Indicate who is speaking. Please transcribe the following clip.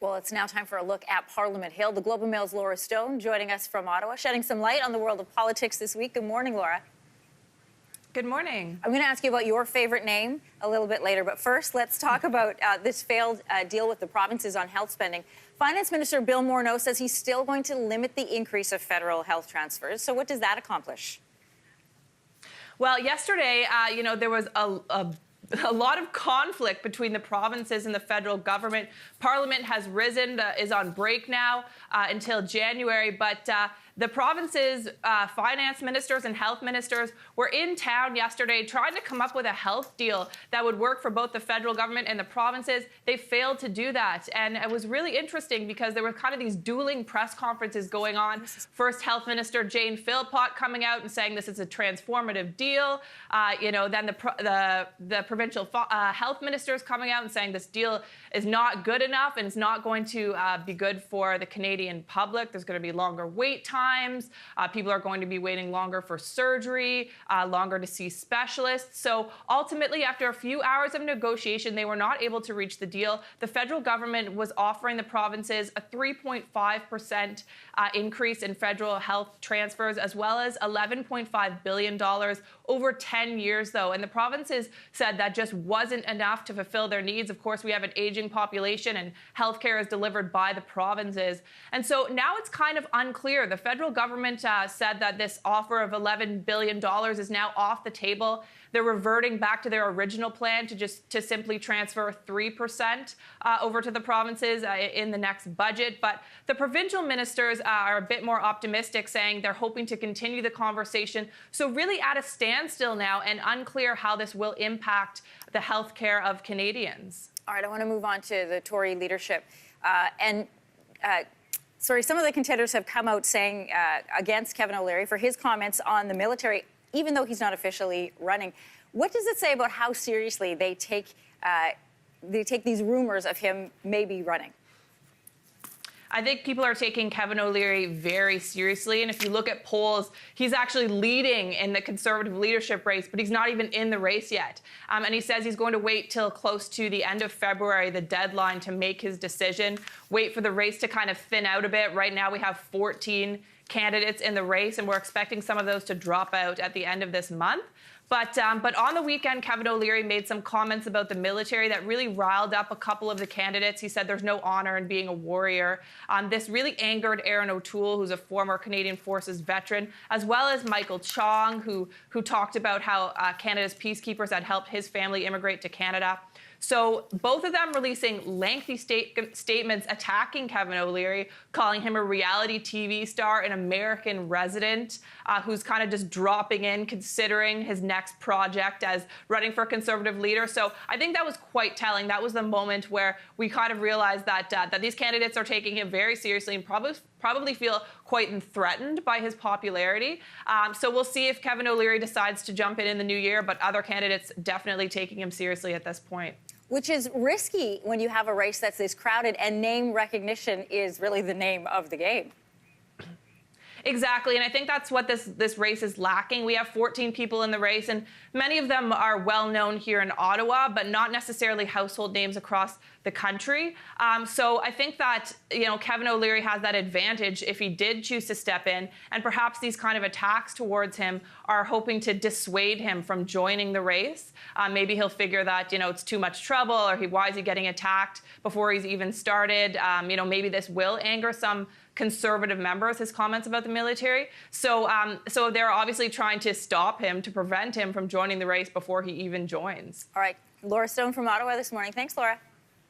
Speaker 1: Well, it's now time for a look at Parliament Hill. The Globe and Mail's Laura Stone joining us from Ottawa, shedding some light on the world of politics this week. Good morning, Laura.
Speaker 2: Good morning.
Speaker 1: I'm going to ask you about your favorite name a little bit later, but first, let's talk about this failed deal with the provinces on health spending. Finance Minister Bill Morneau says he's still going to limit the increase of federal health transfers. So what does that accomplish?
Speaker 2: Well, yesterday, there was a lot of conflict between the provinces and the federal government. Parliament has risen, is on break now until January, but the provinces' finance ministers and health ministers were in town yesterday trying to come up with a health deal that would work for both the federal government and the provinces. They failed to do that. And it was really interesting because there were kind of these dueling press conferences going on. First, Health Minister Jane Philpott coming out and saying this is a transformative deal. Then the provincial health ministers coming out and saying this deal is not good enough and it's not going to be good for the Canadian public. There's going to be longer wait times. People are going to be waiting longer for surgery, longer to see specialists. So ultimately, after a few hours of negotiation, they were not able to reach the deal. The federal government was offering the provinces a 3.5% increase in federal health transfers, as well as $11.5 billion over 10 years, though. And the provinces said that just wasn't enough to fulfill their needs. Of course, we have an aging population and healthcare is delivered by the provinces. And so now it's kind of unclear. The federal government said that this offer of $11 billion is now off the table. They're reverting back to their original plan to simply transfer 3% over to the provinces in the next budget. But the provincial ministers are a bit more optimistic, saying they're hoping to continue the conversation. So really at a standstill now and unclear how this will impact the health care of Canadians.
Speaker 1: All right, I want to move on to the Tory leadership. Some of the contenders have come out saying against Kevin O'Leary for his comments on the military, even though he's not officially running. What does it say about how seriously they take these rumors of him maybe running?
Speaker 2: I think people are taking Kevin O'Leary very seriously. And if you look at polls, he's actually leading in the Conservative leadership race, but he's not even in the race yet. And he says he's going to wait till close to the end of February, the deadline, to make his decision, wait for the race to kind of thin out a bit. Right now we have 14 candidates in the race, and we're expecting some of those to drop out at the end of this month. But on the weekend, Kevin O'Leary made some comments about the military that really riled up a couple of the candidates. He said there's no honor in being a warrior. This really angered Aaron O'Toole, who's a former Canadian Forces veteran, as well as Michael Chong, who talked about how Canada's peacekeepers had helped his family immigrate to Canada. So both of them releasing lengthy statements attacking Kevin O'Leary, calling him a reality TV star, an American resident who's kind of just dropping in, considering his next project as running for Conservative leader. So I think that was quite telling. That was the moment where we kind of realized that these candidates are taking him very seriously and probably feel quite threatened by his popularity. So we'll see if Kevin O'Leary decides to jump in the new year, but other candidates definitely taking him seriously at this point.
Speaker 1: Which is risky when you have a race that's this crowded, and name recognition is really the name of the game.
Speaker 2: Exactly, and I think that's what this race is lacking. We have 14 people in the race, and many of them are well-known here in Ottawa, but not necessarily household names across the country. So I think that, Kevin O'Leary has that advantage if he did choose to step in, and perhaps these kind of attacks towards him are hoping to dissuade him from joining the race. Maybe he'll figure that, it's too much trouble, or why is he getting attacked before he's even started? Maybe this will anger some Conservative members, his comments about the military. So they're obviously trying to stop him, to prevent him from joining the race before he even joins.
Speaker 1: All right. Laura Stone from Ottawa this morning. Thanks, Laura.